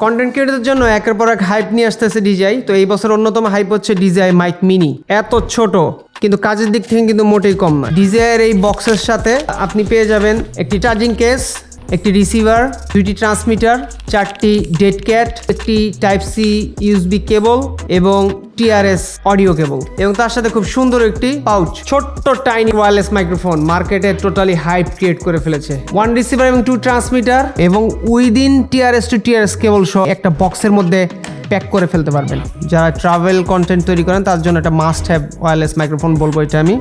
Content ক্রিয়েটরদের জন্য একের পর এক হাইপ নিয়ে আসতেছে ডিজিআই। তো এই বছর অন্যতম হাইপ হচ্ছে ডিজিআই মাইক মিনি। এত ছোট কিন্তু কাজের দিক থেকে কিন্তু মোটেই কম না। ডিজিআই এর এই বক্সের সাথে আপনি পেয়ে যাবেন একটি চার্জিং কেস, একটি রিসিভার, 2টি ট্রান্সমিটার, 4টি ডেড ক্যাট, একটি টাইপ সি ইউএসবি কেবল এবং টিআরএস অডিও কেবল, এবং তার সাথে খুব সুন্দর একটি পাউচ। ছোট্ট টাইনি ওয়্যারলেস মাইক্রোফোন মার্কেটে টোটালি হাইপ ক্রিয়েট করে ফেলেছে। 1 রিসিভার এবং 2 ট্রান্সমিটার এবং উইদিন টিআরএস টু টিআরএস কেবল সহ একটা বক্সের মধ্যে প্যাক করে ফেলতে পারবেন। যারা ট্রাভেল কন্টেন্ট তৈরি করেন তার জন্য একটা মাস্ট হ্যাভ ওয়্যারলেস মাইক্রোফোন বলবো এটা আমি।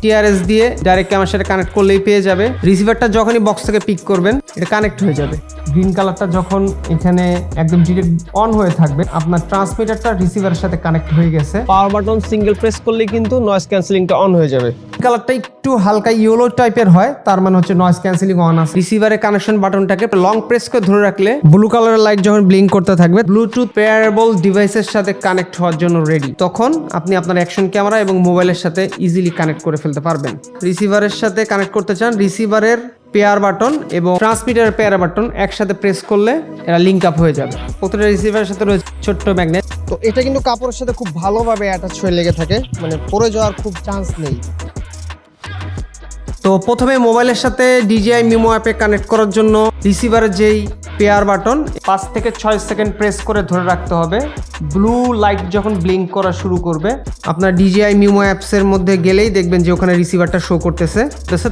টিআরএস দিয়ে ডাইরেক্ট ক্যামেরার সাথে কানেক্ট করলেই পেয়ে যাবে। রিসিভারটা যখনই বক্স থেকে পিক করবেন এটা কানেক্ট হয়ে যাবে। গ্রিন কালারটা যখন এখানে একদম ডিরেক্ট অন হয়ে থাকবে, আপনার ট্রান্সমিটারটা রিসিভারের সাথে কানেক্ট হয়ে গেছে। পাওয়ার বাটন সিঙ্গেল প্রেস করলেই কিন্তু নয়েজ ক্যান্সেলিংটা অন হয়ে যাবে। কালারটা একটু হালকা ইয়েলো টাইপের হয়, তার মানে হচ্ছে নয়েজ ক্যান্সেলিং অন আছে। রিসিভারের কানেকশন বাটনটাকে লং প্রেস করে ধরে রাখলে ব্লু কালারের লাইট যখন ব্লিঙ্ক করতে থাকবে, ব্লুটুথ পেয়ারেবল ডিভাইসের সাথে কানেক্ট হওয়ার জন্য রেডি। তখন আপনি আপনার অ্যাকশন ক্যামেরা এবং মোবাইলের সাথে ইজিলি কানেক্ট করে ফেলতে পারবেন। রিসিভারের সাথে কানেক্ট করতে চান, রিসিভারের পেয়ার বাটন এবং ট্রান্সমিটারের পেয়ার বাটন একসাথে প্রেস করলে এরা লিঙ্ক আপ হয়ে যাবে। প্রতিটা রিসিভারের সাথে রয়েছে ছোট্ট ম্যাগনেট। তো এটা কিন্তু কাপড়ের সাথে খুব ভালোভাবে অ্যাটাচ হয়ে লেগে থাকে, মানে পড়ে যাওয়ার খুব চান্স নেই। তো প্রথমে মোবাইলের সাথে ডিজিআই মিমো অ্যাপে কানেক্ট করার জন্য রিসিভারের যেই পেয়ার বাটন 5 থেকে 6 সেকেন্ড প্রেস করে ধরে রাখতে হবে। ব্লু লাইট যখন ব্লিঙ্ক করা শুরু করবে, আপনার ডিজিআই মিমো অ্যাপসের মধ্যে গেলেই দেখবেন যে ওখানে রিসিভারটা শো করতেছে,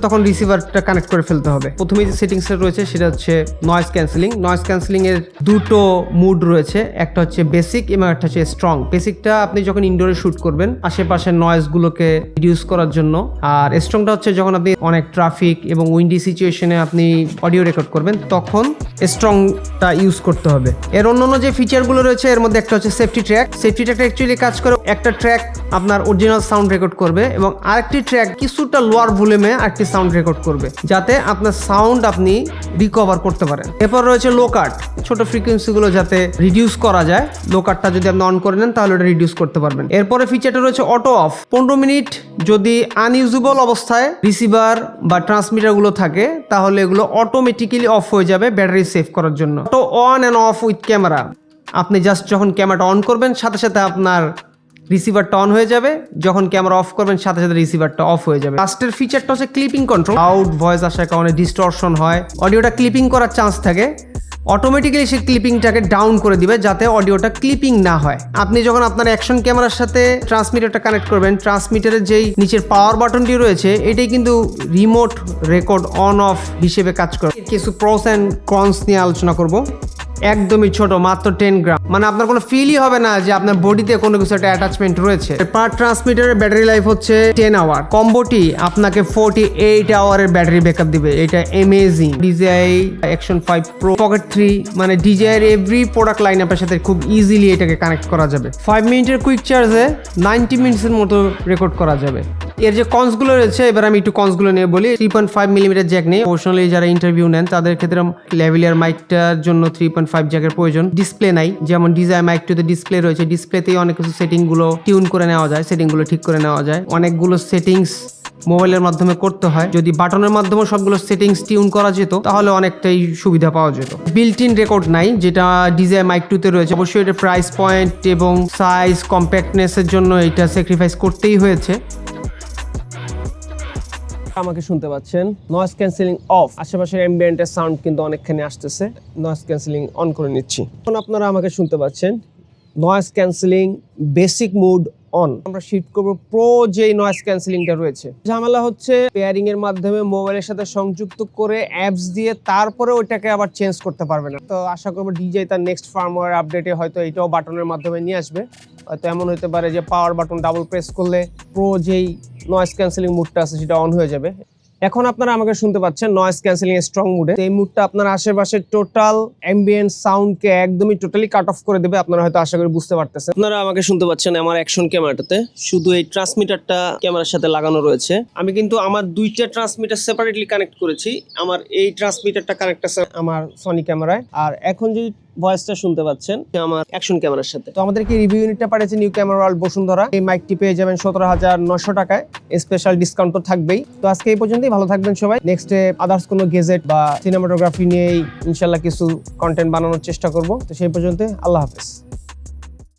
তখন রিসিভারটা কানেক্ট করে ফেলতে হবে। প্রথমে যে সেটিংসটা রয়েছে সেটা হচ্ছে নয়েজ ক্যান্সেলিং। নয়েজ ক্যান্সেলিং এর দুটো মুড রয়েছে, একটা হচ্ছে বেসিক এবং একটা হচ্ছে স্ট্রং। বেসিকটা আপনি যখন ইনডোরে শুট করবেন আশেপাশের নয়েজগুলোকে রিডিউস করার জন্য, আর স্ট্রংটা হচ্ছে যখন আপনি অনেক ট্রাফিক এবং উইন্ডি সিচুয়েশনে আপনি অডিও রেকর্ড করবেন তখন স্ট্রংটা ইউজ করতে হবে। এর অন্যান্য যে ফিচারগুলো রয়েছে এর মধ্যে একটা হচ্ছে সেফটি ট্র্যাক। সেফটি ট্র্যাকটা অ্যাকচুয়ালি কাজ করে, একটা ট্র্যাক আপনার অরিজিনাল সাউন্ড রেকর্ড করবে এবং আরেকটি ট্র্যাক কিছুটা লোয়ার ভলিউমে আরেকটি সাউন্ড রেকর্ড করবে, যাতে আপনার সাউন্ড আপনি রিকভার করতে পারেন। এরপর রয়েছে লো কাট, ছোট ফ্রিকোয়েন্সিগুলো যাতে রিডিউস করা যায়। লো কাটটা যদি আপনি অন করে নেন তাহলে ওটা রিডিউস করতে পারবেন। এরপরে ফিচারটা রয়েছে অটো অফ। 15 মিনিট যদি আনইউজেবল অবস্থায় রিসিভার বা ট্রান্সমিটারগুলো থাকে তাহলে এগুলো অটোমেটিক্যালি অফ হয়ে যাবে ব্যাটারি সেভ করার জন্য। Auto on and of with camera, আপনি জাস্ট যখন ক্যামেরাটা অন করবেন সাথে সাথে আপনার রিসিভারটা অন হয়ে যাবে, যখন ক্যামেরা অফ করবেন সাথে সাথে রিসিভারটা অফ হয়ে যাবে। লাস্টের ফিচারটা হচ্ছে ক্লিপিং কন্ট্রোল। লাউড ভয়েস আসার কারণে ডিস্টরশন হয়, অডিওটা ক্লিপিং করার চান্স থাকে, অটোমেটিক্যালি সেই ক্লিপিংটাকে ডাউন করে দিবে যাতে অডিওটা ক্লিপিং না হয়। আপনি যখন আপনার অ্যাকশন ক্যামেরার সাথে ট্রান্সমিটারটা কানেক্ট করবেন, ট্রান্সমিটারের যেই নিচের পাওয়ার বাটনটি রয়েছে এটাই কিন্তু রিমোট রেকর্ড অন অফ হিসেবে কাজ করে। কিছু প্রস অ্যান্ড কনস নিয়ে আলোচনা করব। একদমই ছোট, মাত্র 10 গ্রাম, মানে আপনার কোনো ফিলই হবে না যে আপনার বডিতে কোনো কিছু একটা অ্যাটাচমেন্ট রয়েছে। পার ট্রান্সমিটারের ব্যাটারি লাইফ হচ্ছে 10 আওয়ার। কম্বোটি আপনাকে 48 আওয়ারের ব্যাটারি ব্যাকআপ দিবে, এটা amazing. DJI action 5 pro pocket 3, মানে ডিজিআই এর এভরি প্রোডাক্ট লাইন আপের সাথে খুব ইজিলি এটাকে কানেক্ট করা যাবে। 5 মিনিটের কুইক চার্জে 90 মিনিটসের মতো রেকর্ড করা যাবে। এর যে কনসগুলো রয়েছে, এবার আমি একটু কনসগুলো নিয়ে বলি। 3.5 মিলিমিটার জ্যাক নেই, প্রফেশনালি যারা ইন্টারভিউ নেন তাদের ক্ষেত্রে ল্যাভিলিয়ার মাইকটার জন্য 3.5 জ্যাকের প্রয়োজন। ডিসপ্লে নাই, যেমন ডিজিআই মাইক 2 তে ডিসপ্লে রয়েছে, ডিসপ্লেতেই অনেক কিছু সেটিংগুলো টিউন করে নেওয়া যায়, সেটিংগুলো ঠিক করে নেওয়া যায়। অনেকগুলো সেটিংস মোবাইলের মাধ্যমে করতে হয়, যদি বাটনের মাধ্যমে সবগুলো সেটিংস টিউন করা যেত তাহলে অনেকটাই সুবিধা পাওয়া যেত। বিল্ট ইন রেকর্ড নাই, যেটা ডিজিআই মাইক 2 তে রয়েছে। অবশ্যই এটা প্রাইস পয়েন্ট এবং সাইজ কম্প্যাক্টনেসের জন্য এটা স্যাক্রিফাইস করতেই হয়েছে। আমাকে শুনতে পাচ্ছেন, নয়েজ ক্যান্সেলিং অফ, আশেপাশের অ্যাম্বিয়েন্টের সাউন্ড কিন্তু অনেকখানি আসতেছে। নয়েজ ক্যান্সেলিং অন করে নিচ্ছি। এখন আপনারা আমাকে শুনতে পাচ্ছেন, noise cancelling basic mode on. আমরা শিফট করব প্রো যেই নয়েজ ক্যান্সেলিংটা রয়েছে। ঝামেলা হচ্ছে পেয়ারিং এর মাধ্যমে মোবাইলের সাথে সংযুক্ত করে অ্যাপস দিয়ে তারপরে ওইটাকে আবার চেঞ্জ করতে পারবে না। তো আশা করবো ডিজিআই তার নেক্সট ফার্মওয়্যার আপডেটে হয়তো এটাও বাটনের মাধ্যমে নিয়ে আসবে। হয়তো এমন হতে পারে যে পাওয়ার বাটন ডাবল প্রেস করলে প্রো যেই নয়েজ ক্যান্সেলিং মুডটা আছে সেটা অন হয়ে যাবে। এখন আপনারা আমাকে শুনতে পাচ্ছেন নয়েজ ক্যান্সেলিং এর স্ট্রং মুডে। এই মুডটা আপনার আশেপাশের টোটাল অ্যাম্বিয়েন্ট সাউন্ডকে একদমই টোটালি কাট অফ করে দেবে। আপনারা হয়তো আশা করি বুঝতে পারতেছেন। আপনারা আমাকে শুনতে পাচ্ছেন আমার অ্যাকশন ক্যামেরাটাতে শুধু এই ট্রান্সমিটারটা ক্যামেরার সাথে লাগানো রয়েছে। আমি কিন্তু আমার 2টা ট্রান্সমিটার সেপারেটলি কানেক্ট করেছি। আমার এই ট্রান্সমিটারটা কানেক্ট আছে আমার সনি ক্যামেরায়, আর এখন যদি ভয়েসটা শুনতে পাচ্ছেন আমার অ্যাকশন ক্যামেরার সাথে। তো আমাদেরকে রিভিউ ইউনিটটা পাঠিয়েছে নিউ ক্যামেরা ওয়ার্ল্ড বসুন্ধরা। এই মাইকটি পেয়ে যাবেন 17,900 টাকায়, স্পেশাল ডিসকাউন্ট তো থাকবেই। তো আজকে এই পর্যন্তই, ভালো থাকবেন সবাই। নেক্সটে আদার্স কোনো গেজেট বা সিনেমাটোগ্রাফি নিয়েই ইনশাল্লাহ কিছু কন্টেন্ট বানানোর চেষ্টা করব। তো সেই পর্যন্ত আল্লাহ হাফেজ।